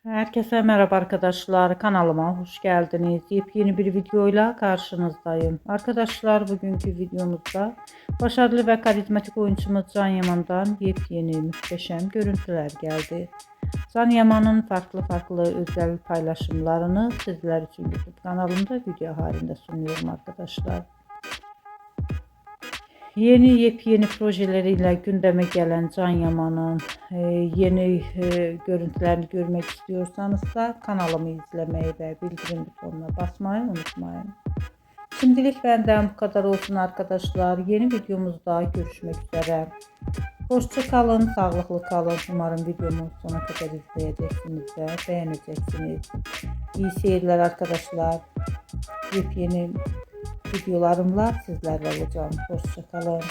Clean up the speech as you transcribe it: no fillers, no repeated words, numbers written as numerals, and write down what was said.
Herkese merhaba arkadaşlar. Kanalıma hoş geldiniz. Yepyeni bir videoyla karşınızdayım. Arkadaşlar bugünkü videomuzda başarılı ve karizmatik oyuncumuz Can Yaman'dan yepyeni muhteşem görüntüler geldi. Can Yaman'ın farklı özel paylaşımlarını sizler için YouTube kanalımda video halinde sunuyorum arkadaşlar. Yepyeni projeleriyle gündeme gelen Can Yaman'ın yeni görüntülerini görmek istiyorsanız da kanalımı izlemeyi ve bildirim butonuna basmayı unutmayın. Şimdilik benden bu kadar olsun arkadaşlar. Yeni videomuzda görüşmek üzere. Hoşça kalın, sağlıklı kalın. Umarım videomu sona kadar izleyeceksiniz ve beğeneceksiniz. İyi seyirler arkadaşlar. Yepyeni videolarımla sizlerle olacağım. Hoşça kalın.